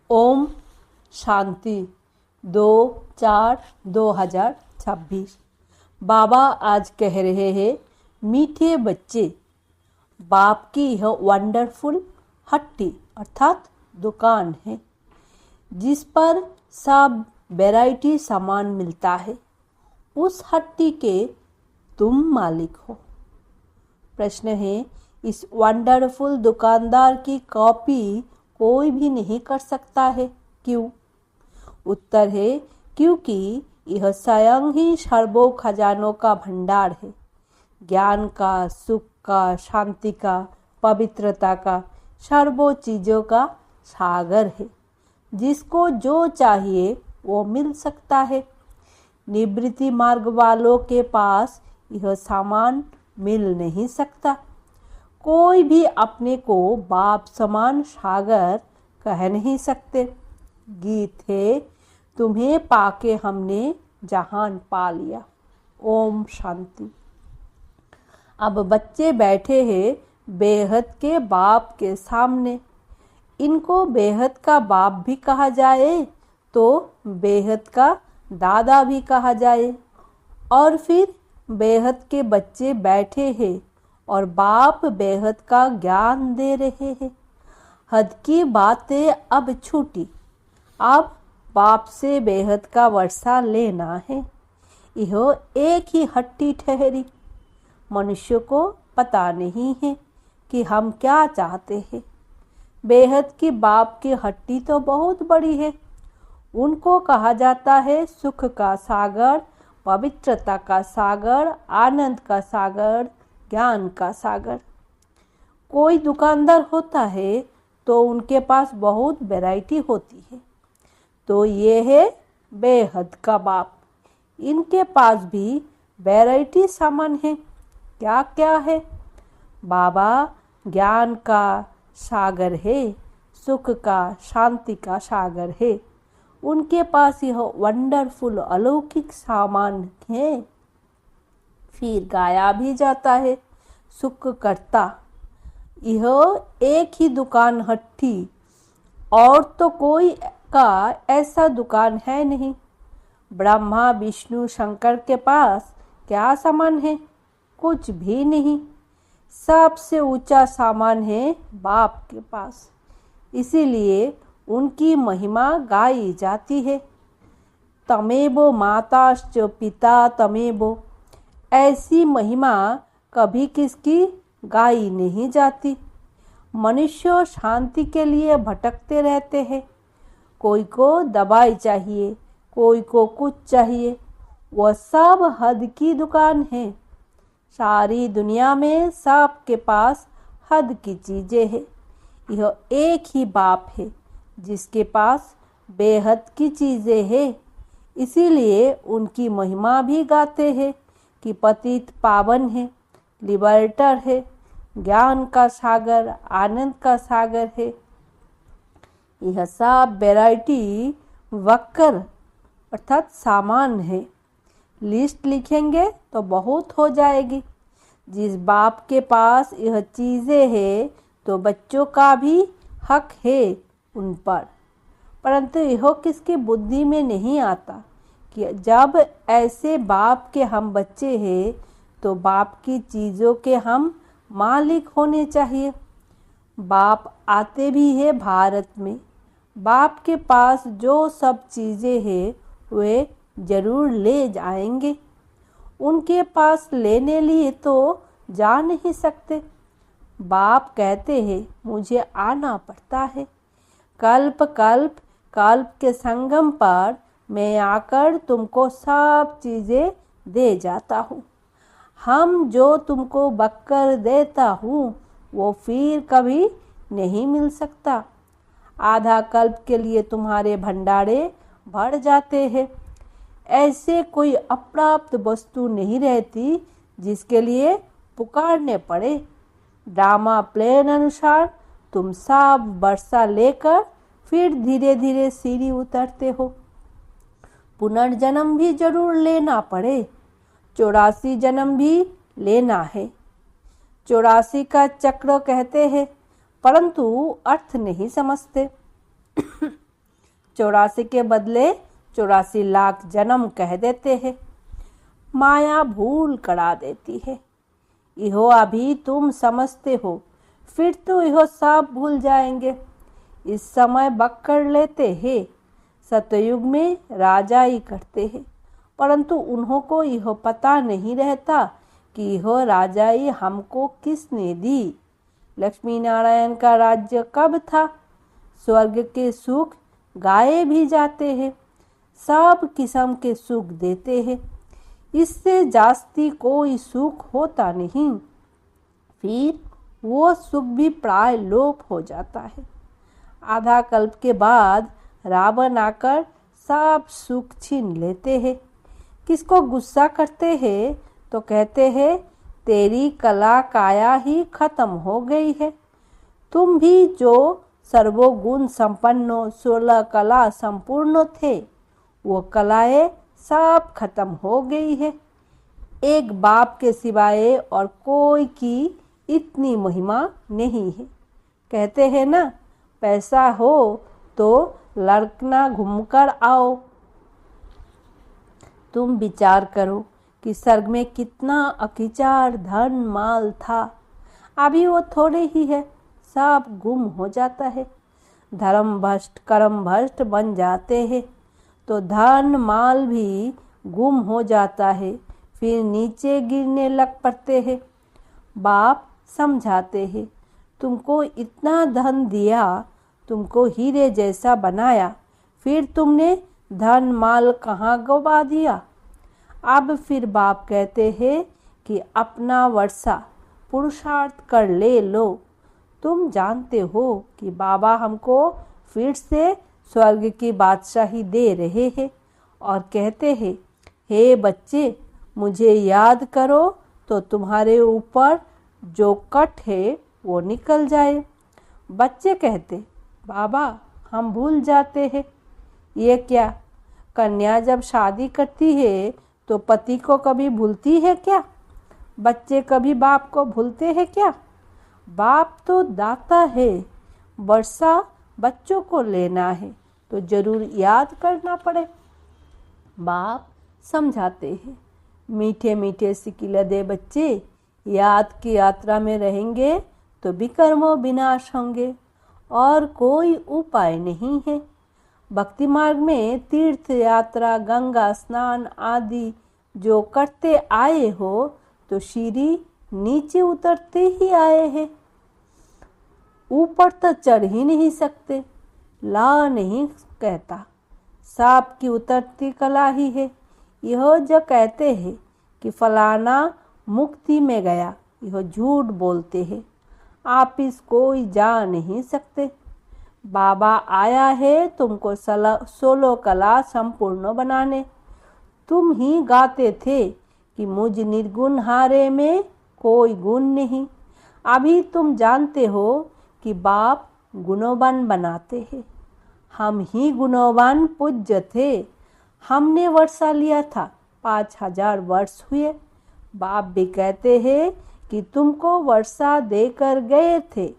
ओम शांति 2/4/2026। बाबा आज कह रहे हैं, मीठे बच्चे, बाप की यह वंडरफुल हट्टी अर्थात दुकान है जिस पर सब वैरायटी सामान मिलता है। उस हट्टी के तुम मालिक हो। प्रश्न है, इस वंडरफुल दुकानदार की कॉपी कोई भी नहीं कर सकता है, क्यों? उत्तर है, क्योंकि यह स्वयं ही सर्वो खजानों का भंडार है। ज्ञान का, सुख का, शांति का, पवित्रता का, सर्वो चीज़ों का सागर है। जिसको जो चाहिए वो मिल सकता है। निवृत्ति मार्ग वालों के पास यह सामान मिल नहीं सकता। कोई भी अपने को बाप समान सागर कह नहीं सकते। गीत है, तुम्हें पाके हमने जहान पा लिया। ओम शांति। अब बच्चे बैठे हैं बेहद के बाप के सामने। इनको बेहद का बाप भी कहा जाए तो बेहद का दादा भी कहा जाए। और फिर बेहद के बच्चे बैठे हैं और बाप बेहद का ज्ञान दे रहे हैं। हद की बातें अब छूटी। अब बाप से बेहद का वर्षा लेना है। यह एक ही हट्टी ठहरी। मनुष्य को पता नहीं है कि हम क्या चाहते हैं। बेहद की बाप की हट्टी तो बहुत बड़ी है। उनको कहा जाता है सुख का सागर, पवित्रता का सागर, आनंद का सागर, ज्ञान का सागर। कोई दुकानदार होता है तो उनके पास बहुत वैरायटी होती है। तो ये है बेहद का बाप। इनके पास भी वैरायटी सामान है। क्या क्या है? बाबा ज्ञान का सागर है, सुख का, शांति का सागर है। उनके पास यह वंडरफुल अलौकिक सामान है। फिर गाया भी जाता है सुख करता। यह एक ही दुकान हट्टी, और तो कोई का ऐसा दुकान है नहीं। ब्रह्मा विष्णु शंकर के पास क्या सामान है? कुछ भी नहीं। सबसे ऊंचा सामान है बाप के पास। इसीलिए उनकी महिमा गाई जाती है। तमेवो माताश्च पिता तमेवो। ऐसी महिमा कभी किसकी गाई नहीं जाती। मनुष्य शांति के लिए भटकते रहते हैं। कोई को दवाई चाहिए, कोई को कुछ चाहिए। वह सब हद की दुकान है। सारी दुनिया में सबके पास हद की चीजें हैं। यह एक ही बाप है जिसके पास बेहद की चीजें हैं। इसीलिए उनकी महिमा भी गाते हैं कि पतित पावन है, लिबर्टर है, ज्ञान का सागर, आनंद का सागर है। यह सब वैरायटी वक्र अर्थात सामान है। लिस्ट लिखेंगे तो बहुत हो जाएगी। जिस बाप के पास यह चीज़ें हैं तो बच्चों का भी हक है उन पर। परंतु यह किसकी बुद्धि में नहीं आता कि जब ऐसे बाप के हम बच्चे हैं तो बाप की चीज़ों के हम मालिक होने चाहिए। बाप आते भी है भारत में। बाप के पास जो सब चीज़ें हैं वे जरूर ले जाएंगे। उनके पास लेने लिए तो जा नहीं सकते। बाप कहते हैं मुझे आना पड़ता है। कल्प कल्प कल्प के संगम पर मैं आकर तुमको सब चीज़ें दे जाता हूँ। हम जो तुमको बक्कर देता हूँ वो फिर कभी नहीं मिल सकता। आधा कल्प के लिए तुम्हारे भंडारे भर जाते हैं। ऐसे कोई अप्राप्त वस्तु नहीं रहती जिसके लिए पुकारने पड़े। ड्रामा प्लेन अनुसार तुम सब वर्षा लेकर फिर धीरे धीरे सीढ़ी उतरते हो। पुनर्जन्म भी जरूर लेना पड़े। 84 जन्म भी लेना है। 84 का चक्र कहते हैं, परंतु अर्थ नहीं समझते। 84 के बदले 84 लाख जन्म कह देते हैं। माया भूल करा देती है। इहो अभी तुम समझते हो, फिर तो इहो सब भूल जाएंगे। इस समय बक्कर लेते हैं। सतयुग में राजा ही करते हैं, परंतु उन्हों को यह पता नहीं रहता कि यह राजाई हमको किसने दी। लक्ष्मी नारायण का राज्य कब था? स्वर्ग के सुख गाए भी जाते हैं, सब किस्म के सुख देते हैं, इससे जास्ती कोई सुख होता नहीं। फिर वो सुख भी प्राय लोप हो जाता है। आधा कल्प के बाद रावण आकर सब सुख छीन लेते हैं। किसको गुस्सा करते हैं तो कहते हैं तेरी कला काया ही खत्म हो गई है। तुम भी जो सर्वोगुण संपन्न 16 कला संपूर्ण थे, वो कलाएं सब खत्म हो गई है। एक बाप के सिवाय और कोई की इतनी महिमा नहीं है। कहते हैं ना, पैसा हो तो लड़कना घूमकर आओ। तुम विचार करो कि स्वर्ग में कितना अकिचार धन माल था, अभी वो थोड़े ही है, सब गुम हो जाता है। धर्म भ्रष्ट कर्म भ्रष्ट बन जाते हैं तो धन माल भी गुम हो जाता है, फिर नीचे गिरने लग पड़ते हैं। बाप समझाते हैं, तुमको इतना धन दिया, तुमको हीरे जैसा बनाया, फिर तुमने धन माल कहाँ गवा दिया। अब फिर बाप कहते हैं कि अपना वर्षा पुरुषार्थ कर ले लो। तुम जानते हो कि बाबा हमको फिर से स्वर्ग की बादशाही दे रहे हैं और कहते हैं, हे बच्चे, मुझे याद करो तो तुम्हारे ऊपर जो कट है वो निकल जाए। बच्चे कहते, बाबा हम भूल जाते हैं। ये क्या, कन्या जब शादी करती है तो पति को कभी भूलती है क्या? बच्चे कभी बाप को भूलते हैं क्या? बाप तो दाता है, वर्षा बच्चों को लेना है तो जरूर याद करना पड़े। बाप समझाते हैं, मीठे मीठे सिकिलदे बच्चे, याद की यात्रा में रहेंगे तो विकर्मों विनाश होंगे और कोई उपाय नहीं है। भक्ति मार्ग में तीर्थ यात्रा, गंगा स्नान आदि जो करते आए हो तो सीढ़ी नीचे उतरते ही आए हैं, ऊपर तो चढ़ ही नहीं सकते। ला नहीं कहता, सांप की उतरती कला ही है। यह जो कहते हैं कि फलाना मुक्ति में गया, यह झूठ बोलते हैं। आप इसको जा नहीं सकते। बाबा आया है तुमको 16 कला संपूर्ण बनाने। तुम ही गाते थे कि मुझ निर्गुण हारे में कोई गुण नहीं। अभी तुम जानते हो कि बाप गुणवान बनाते हैं। हम ही गुणवान पूज्य थे। हमने वर्षा लिया था, 5000 वर्ष हुए। बाप भी कहते हैं कि तुमको वर्षा देकर गए थे।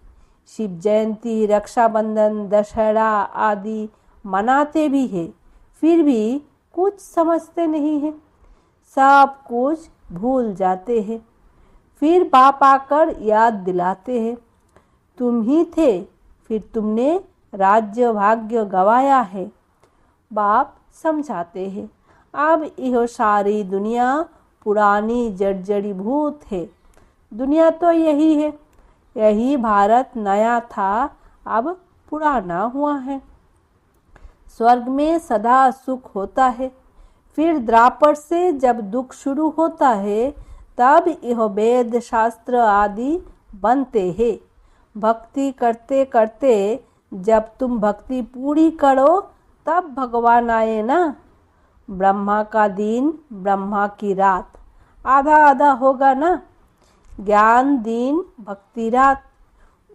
शिव जयंती, रक्षाबंधन, दशहरा आदि मनाते भी हैं, फिर भी कुछ समझते नहीं हैं, सब कुछ भूल जाते हैं। फिर बाप आकर याद दिलाते हैं, तुम ही थे, फिर तुमने राज्य भाग्य गवाया है। बाप समझाते हैं, अब यह सारी दुनिया पुरानी जर्जरी भूत है। दुनिया तो यही है, यही भारत नया था, अब पुराना हुआ है। स्वर्ग में सदा सुख होता है, फिर द्वापर से जब दुख शुरू होता है तब यह वेद शास्त्र आदि बनते हैं। भक्ति करते करते जब तुम भक्ति पूरी करो तब भगवान आए ना। ब्रह्मा का दिन, ब्रह्मा की रात, आधा आधा होगा ना। ज्ञान दिन, भक्ति रात।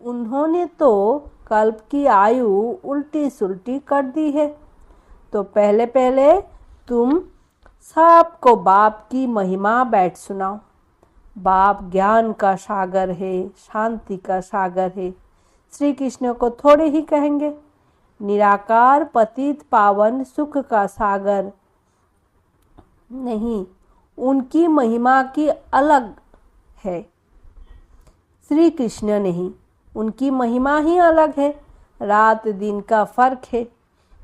उन्होंने तो कल्प की आयु उल्टी सुल्टी कर दी है। तो पहले पहले तुम सबको बाप की महिमा बैठ सुनाओ। बाप ज्ञान का सागर है, शांति का सागर है। श्री कृष्ण को थोड़े ही कहेंगे, निराकार पतित पावन सुख का सागर नहीं, उनकी महिमा की अलग है। श्री कृष्ण नहीं, उनकी महिमा ही अलग है। रात दिन का फर्क है।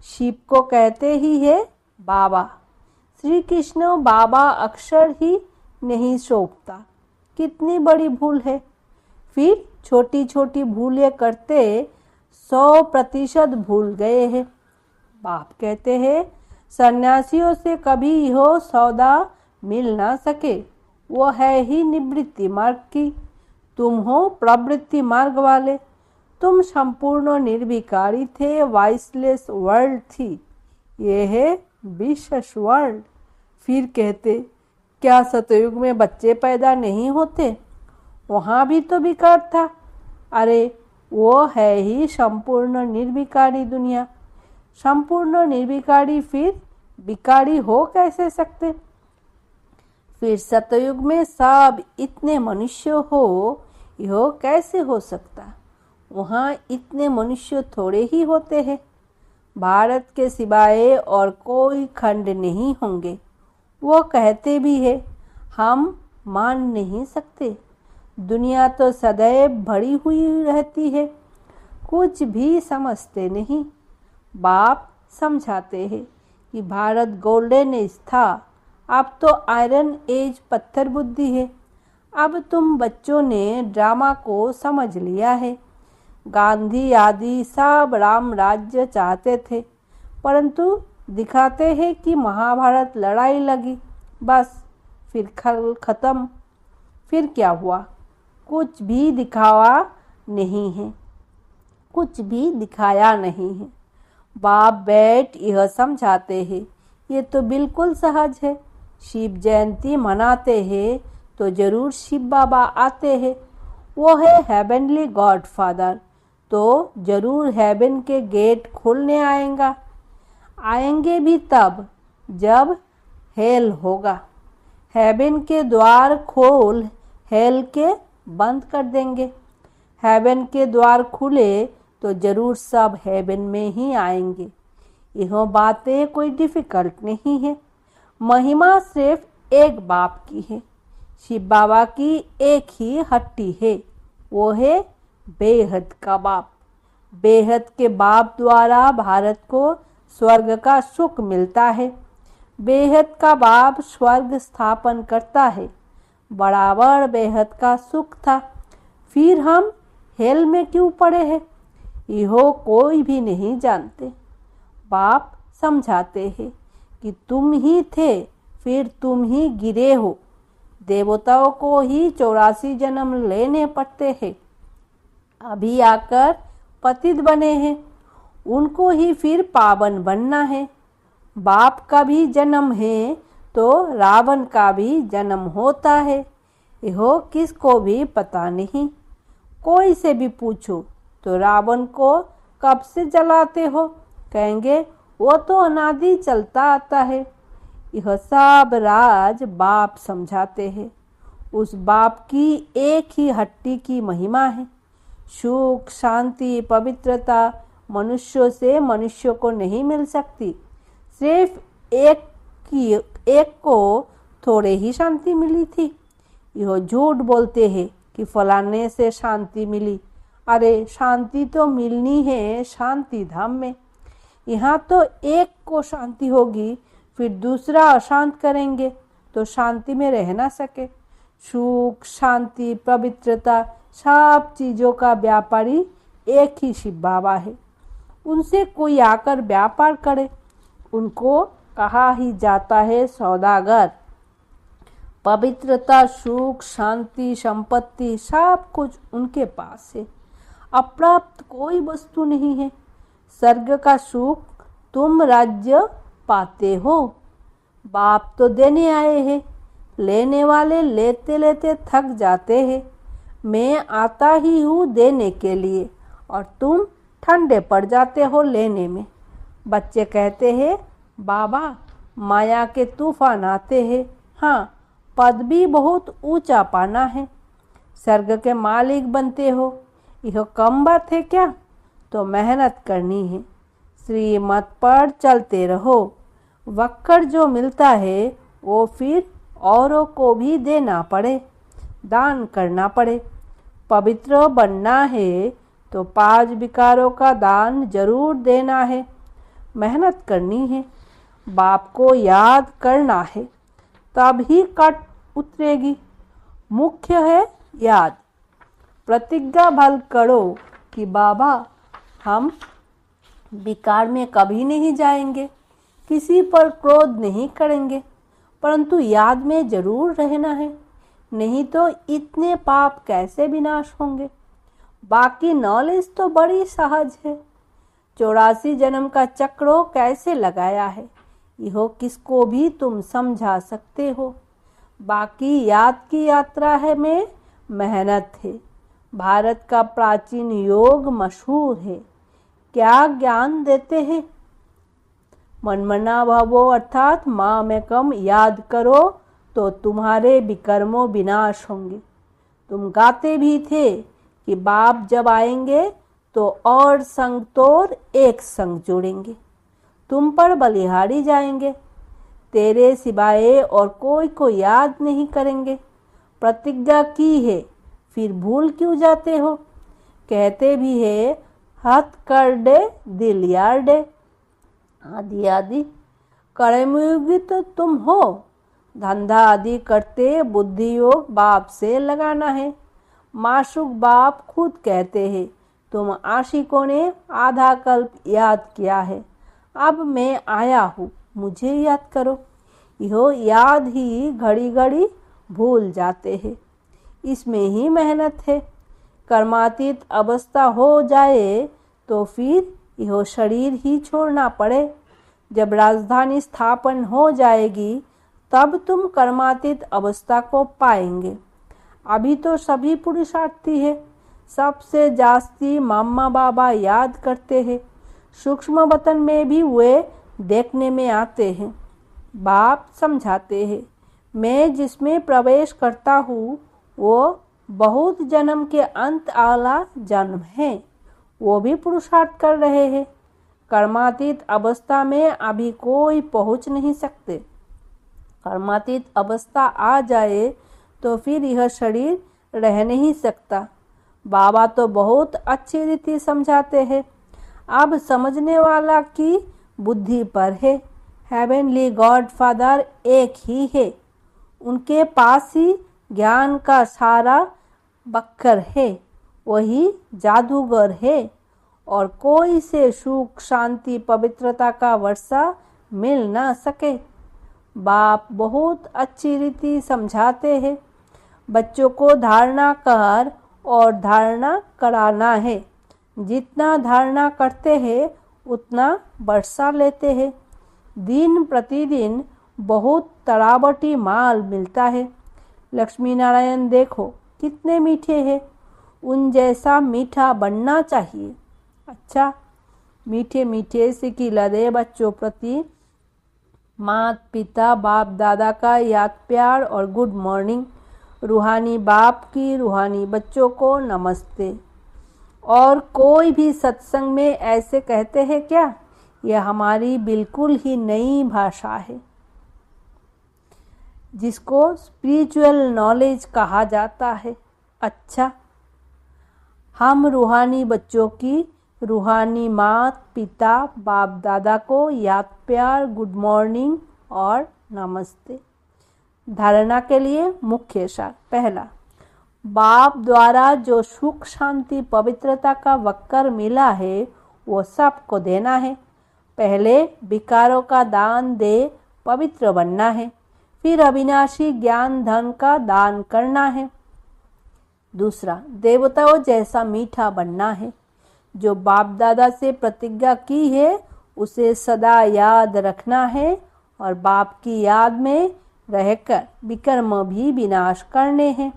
शिव को कहते ही है बाबा, श्री कृष्ण बाबा अक्षर ही नहीं शोभता। कितनी बड़ी भूल है। फिर छोटी छोटी भूलें करते 100% भूल गए हैं। बाप कहते हैं सन्यासियों से कभी यह सौदा मिल ना सके, वो है ही निवृत्ति मार्ग की। तुम हो प्रवृत्ति मार्ग वाले। तुम संपूर्ण निर्विकारी थे, वॉइसलेस वर्ल्ड थी, ये है विशेष वर्ल्ड। फिर कहते क्या सतयुग में बच्चे पैदा नहीं होते? वहाँ भी तो विकार था। अरे वो है ही संपूर्ण निर्विकारी दुनिया। संपूर्ण निर्विकारी फिर विकारी हो कैसे सकते? फिर सतयुग में सब इतने मनुष्य हो, यह कैसे हो सकता? वहाँ इतने मनुष्य थोड़े ही होते हैं। भारत के सिवाय और कोई खंड नहीं होंगे। वो कहते भी है, हम मान नहीं सकते। दुनिया तो सदैव भरी हुई रहती है, कुछ भी समझते नहीं। बाप समझाते हैं कि भारत गोल्डन एज था, अब तो आयरन एज पत्थर बुद्धि है। अब तुम बच्चों ने ड्रामा को समझ लिया है। गांधी आदि सब राम राज्य चाहते थे, परंतु दिखाते हैं कि महाभारत लड़ाई लगी, बस फिर खत्म। फिर क्या हुआ? कुछ भी दिखावा नहीं है, कुछ भी दिखाया नहीं है। बाप बैठ यह समझाते हैं, ये तो बिल्कुल सहज है। शिव जयंती मनाते हैं तो जरूर शिव बाबा आते हैं। वो है हेवनली गॉड फादर, तो जरूर हेवन के गेट खोलने आएंगे भी तब जब हेल होगा। हेवन के द्वार खोल हेल के बंद कर देंगे। हेवन के द्वार खुले तो जरूर सब हेवन में ही आएंगे। यह बातें कोई डिफिकल्ट नहीं है। महिमा सिर्फ एक बाप की है। शिव बाबा की एक ही हट्टी है, वो है बेहद का बाप। बेहद के बाप द्वारा भारत को स्वर्ग का सुख मिलता है। बेहद का बाप स्वर्ग स्थापन करता है। बराबर बेहद का सुख था, फिर हम हेल में क्यों पड़े हैं, यह कोई भी नहीं जानते। बाप समझाते हैं कि तुम ही थे, फिर तुम ही गिरे हो। देवताओं को ही 84 जन्म लेने पड़ते हैं, अभी आकर पतित बने हैं, उनको ही फिर पावन बनना है। बाप का भी जन्म है तो रावण का भी जन्म होता है, यह किसको भी पता नहीं। कोई से भी पूछो तो रावण को कब से जलाते हो, कहेंगे वो तो अनादि चलता आता है। यह सब राज बाप समझाते हैं। उस बाप की एक ही हट्टी की महिमा है। सुख शांति पवित्रता मनुष्यों से मनुष्य को नहीं मिल सकती। सिर्फ एक को थोड़े ही शांति मिली थी। यह झूठ बोलते हैं कि फलाने से शांति मिली। अरे शांति तो मिलनी है शांति धाम में। यहाँ तो एक को शांति होगी, फिर दूसरा अशांत करेंगे तो शांति में रह ना सके। सुख शांति पवित्रता सब चीज़ों का व्यापारी एक ही शिव बाबा है। उनसे कोई आकर व्यापार करे, उनको कहा ही जाता है सौदागर। पवित्रता सुख शांति संपत्ति सब कुछ उनके पास है। अप्राप्त कोई वस्तु नहीं है। स्वर्ग का सुख तुम राज्य पाते हो। बाप तो देने आए हैं, लेने वाले लेते लेते थक जाते हैं। मैं आता ही हूँ देने के लिए और तुम ठंडे पड़ जाते हो लेने में। बच्चे कहते हैं बाबा माया के तूफान आते हैं। हाँ, पद भी बहुत ऊंचा पाना है, स्वर्ग के मालिक बनते हो, यह कम बात है क्या? तो मेहनत करनी है। श्रीमत पर चलते रहो। वक्कर जो मिलता है वो फिर औरों को भी देना पड़े, दान करना पड़े। पवित्र बनना है तो 5 विकारों का दान जरूर देना है, मेहनत करनी है, बाप को याद करना है, तब ही कट उतरेगी। मुख्य है याद। प्रतिज्ञा भल करो कि बाबा हम विकार में कभी नहीं जाएंगे, किसी पर क्रोध नहीं करेंगे, परंतु याद में जरूर रहना है, नहीं तो इतने पाप कैसे विनाश होंगे। बाकी नॉलेज तो बड़ी सहज है। 84 जन्म का चक्रो कैसे लगाया है यह किसको भी तुम समझा सकते हो। बाकी याद की यात्रा है में मेहनत है। भारत का प्राचीन योग मशहूर है। क्या ज्ञान देते हैं? मनमना भवो अर्थात मामेकम याद करो तो तुम्हारे विकर्मों विनाश होंगे। तुम गाते भी थे कि बाप जब आएंगे तो और संग तोड़ एक संग जोड़ेंगे, तुम पर बलिहारी जाएंगे, तेरे सिवाय और कोई को याद नहीं करेंगे। प्रतिज्ञा की है फिर भूल क्यों जाते हो? कहते भी है हाथ कर दे दिल यार दे। आदि आदि कर्मयोगी तो तुम हो। धंधा आदि करते बुद्धि योग बाप से लगाना है। माशुक बाप खुद कहते हैं तुम आशिकों ने आधा कल्प याद किया है, अब मैं आया हूँ मुझे याद करो। यह याद ही घड़ी घड़ी भूल जाते हैं, इसमें ही मेहनत है। कर्मातीत अवस्था हो जाए तो फिर यह शरीर ही छोड़ना पड़े। जब राजधानी स्थापन हो जाएगी तब तुम कर्मातीत अवस्था को पाएंगे। अभी तो सभी पुरुषार्थी है, सबसे जास्ती मामा बाबा याद करते हैं। सूक्ष्म वतन में भी वे देखने में आते हैं। बाप समझाते हैं मैं जिसमें प्रवेश करता हूँ वो बहुत जन्म के अंत वाला जन्म है। वो भी पुरुषार्थ कर रहे हैं। कर्मातीत अवस्था में अभी कोई पहुँच नहीं सकते। कर्मातीत अवस्था आ जाए तो फिर यह शरीर रह नहीं सकता। बाबा तो बहुत अच्छी रीति समझाते हैं। अब समझने वाला की बुद्धि पर है। हेवनली गॉड फादर एक ही है, उनके पास ही ज्ञान का सारा बक्कर है, वही जादूगर है और कोई से सुख शांति पवित्रता का वर्षा मिल ना सके। बाप बहुत अच्छी रीति समझाते हैं। बच्चों को धारणा कर और धारणा कराना है। जितना धारणा करते हैं उतना वर्षा लेते हैं। दिन प्रतिदिन बहुत तरावटी माल मिलता है। लक्ष्मी नारायण देखो कितने मीठे हैं, उन जैसा मीठा बनना चाहिए। अच्छा, मीठे मीठे से खिला दे बच्चों प्रति माता पिता बाप दादा का याद प्यार और गुड मॉर्निंग। रूहानी बाप की रूहानी बच्चों को नमस्ते। और कोई भी सत्संग में ऐसे कहते हैं क्या? यह हमारी बिल्कुल ही नई भाषा है जिसको स्पिरिचुअल नॉलेज कहा जाता है। अच्छा, हम रूहानी बच्चों की रूहानी माता पिता बाप दादा को याद प्यार गुड मॉर्निंग और नमस्ते। धारणा के लिए मुख्य सार। पहला, बाप द्वारा जो सुख शांति पवित्रता का वक्कर मिला है वो सबको देना है। पहले विकारों का दान दे पवित्र बनना है, फिर अविनाशी ज्ञान धन का दान करना है। दूसरा, देवताओं जैसा मीठा बनना है। जो बाप दादा से प्रतिज्ञा की है उसे सदा याद रखना है और बाप की याद में रहकर विकर्म भी विनाश करने हैं।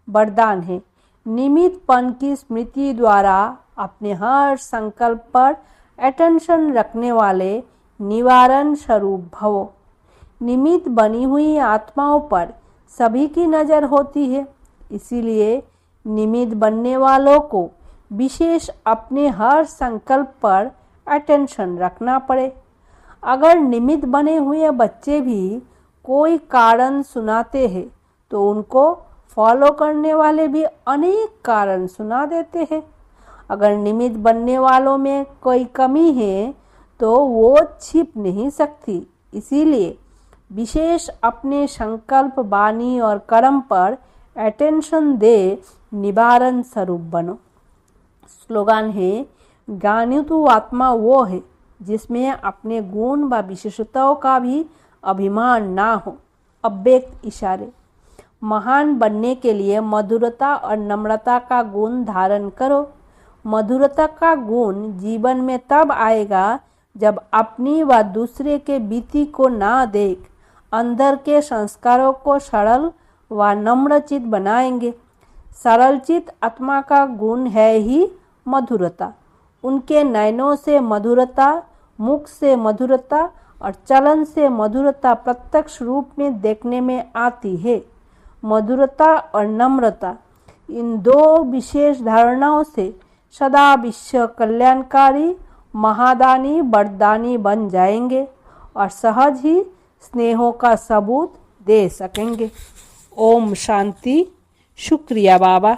वरदान है, निमित्तपन की स्मृति द्वारा अपने हर संकल्प पर अटेंशन रखने वाले निवारण स्वरूप भवो। निमित्त बनी हुई आत्माओं पर सभी की नज़र होती है, इसीलिए निमित्त बनने वालों को विशेष अपने हर संकल्प पर अटेंशन रखना पड़े। अगर निमित्त बने हुए बच्चे भी कोई कारण सुनाते हैं तो उनको फॉलो करने वाले भी अनेक कारण सुना देते हैं। अगर निमित्त बनने वालों में कोई कमी है तो वो छिप नहीं सकती। इसीलिए विशेष अपने संकल्प, वाणी और कर्म पर अटेंशन दे निवारण स्वरूप बनो। स्लोगन है, ज्ञानितु आत्मा वो है जिसमें अपने गुण व विशेषताओं का भी अभिमान ना हो। अव्यक्त इशारे। महान बनने के लिए मधुरता और नम्रता का गुण धारण करो। मधुरता का गुण जीवन में तब आएगा जब अपनी व दूसरे के बीती को ना देख अंदर के संस्कारों को सरल व नम्रचित बनाएंगे। सरलचित आत्मा का गुण है ही मधुरता। उनके नयनों से मधुरता, मुख से मधुरता और चलन से मधुरता प्रत्यक्ष रूप में देखने में आती है। मधुरता और नम्रता, इन दो विशेष धारणाओं से सदा विश्व कल्याणकारी महादानी वरदानी बन जाएंगे और सहज ही स्नेहों का सबूत दे सकेंगे। ओम शांति। शुक्रिया बाबा।